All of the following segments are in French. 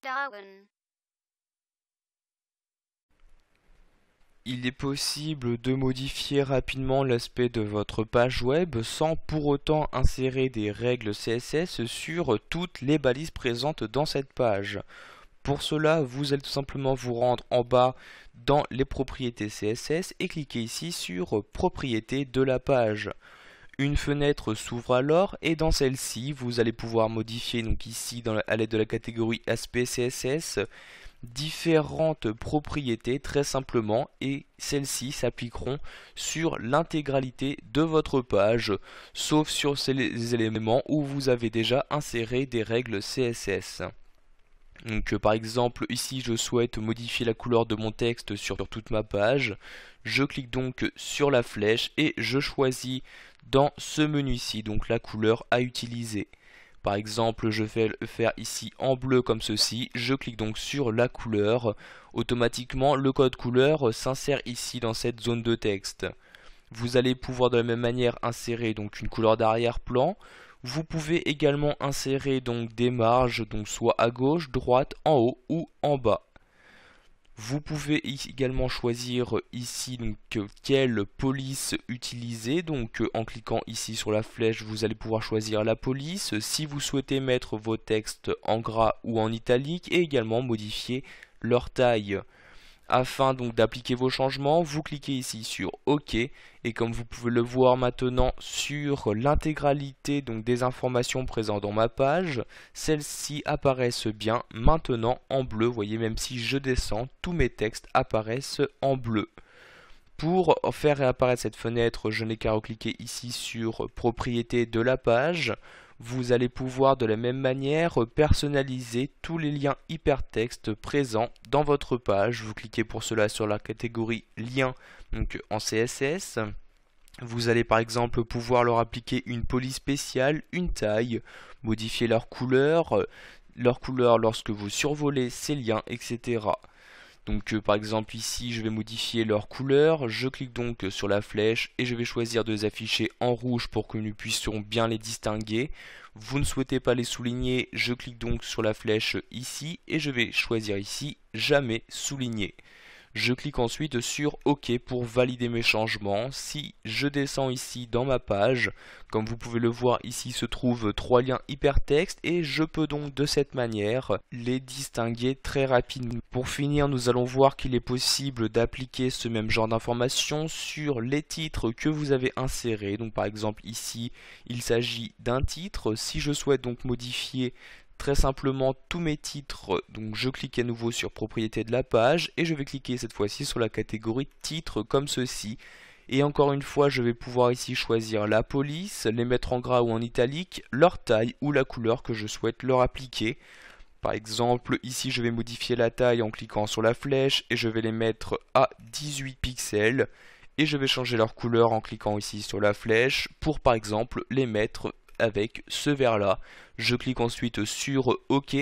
Darwin. Il est possible de modifier rapidement l'aspect de votre page web sans pour autant insérer des règles CSS sur toutes les balises présentes dans cette page. Pour cela, vous allez tout simplement vous rendre en bas dans les propriétés CSS et cliquer ici sur propriétés de la page. Une fenêtre s'ouvre alors et dans celle-ci, vous allez pouvoir modifier donc ici à l'aide de la catégorie aspect CSS différentes propriétés très simplement et celles-ci s'appliqueront sur l'intégralité de votre page sauf sur ces éléments où vous avez déjà inséré des règles CSS. Donc par exemple ici je souhaite modifier la couleur de mon texte sur toute ma page. Je clique donc sur la flèche et je choisis dans ce menu-ci donc la couleur à utiliser. Par exemple, je vais le faire ici en bleu comme ceci. Je clique donc sur la couleur. Automatiquement, le code couleur s'insère ici dans cette zone de texte. Vous allez pouvoir de la même manière insérer donc une couleur d'arrière-plan. Vous pouvez également insérer donc des marges, donc soit à gauche, droite, en haut ou en bas. Vous pouvez également choisir ici donc quelle police utiliser. Donc en cliquant ici sur la flèche, vous allez pouvoir choisir la police. Si vous souhaitez mettre vos textes en gras ou en italique et également modifier leur taille. Afin donc d'appliquer vos changements, vous cliquez ici sur OK et comme vous pouvez le voir maintenant sur l'intégralité donc des informations présentes dans ma page, celles-ci apparaissent bien maintenant en bleu. Vous voyez, même si je descends, tous mes textes apparaissent en bleu. Pour faire réapparaître cette fenêtre, je n'ai qu'à recliquer ici sur propriété de la page. Vous allez pouvoir de la même manière personnaliser tous les liens hypertextes présents dans votre page. Vous cliquez pour cela sur la catégorie liens donc en CSS. Vous allez par exemple pouvoir leur appliquer une police spéciale, une taille, modifier leur couleur lorsque vous survolez ces liens, etc. Donc par exemple ici je vais modifier leur couleur, je clique donc sur la flèche et je vais choisir de les afficher en rouge pour que nous puissions bien les distinguer. Vous ne souhaitez pas les souligner, je clique donc sur la flèche ici et je vais choisir ici jamais souligner. Je clique ensuite sur OK pour valider mes changements. Si je descends ici dans ma page, comme vous pouvez le voir ici se trouvent 3 liens hypertextes et je peux donc de cette manière les distinguer très rapidement. Pour finir, nous allons voir qu'il est possible d'appliquer ce même genre d'informations sur les titres que vous avez insérés. Donc par exemple ici, il s'agit d'un titre. Si je souhaite donc modifier très simplement tous mes titres, donc je clique à nouveau sur propriété de la page et je vais cliquer cette fois-ci sur la catégorie titres comme ceci. Et encore une fois, je vais pouvoir ici choisir la police, les mettre en gras ou en italique, leur taille ou la couleur que je souhaite leur appliquer. Par exemple, ici je vais modifier la taille en cliquant sur la flèche et je vais les mettre à 18 pixels. Et je vais changer leur couleur en cliquant ici sur la flèche pour par exemple les mettre avec ce vert là. Je clique ensuite sur OK.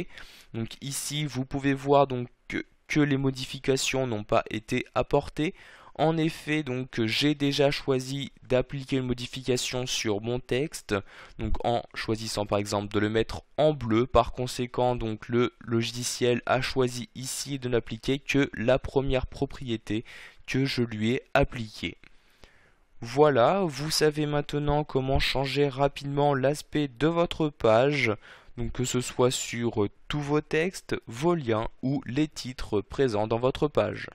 Donc ici vous pouvez voir donc que les modifications n'ont pas été apportées. En effet, donc j'ai déjà choisi d'appliquer une modification sur mon texte, donc en choisissant par exemple de le mettre en bleu. Par conséquent, donc le logiciel a choisi ici de n'appliquer que la première propriété que je lui ai appliquée. Voilà, vous savez maintenant comment changer rapidement l'aspect de votre page, donc que ce soit sur tous vos textes, vos liens ou les titres présents dans votre page.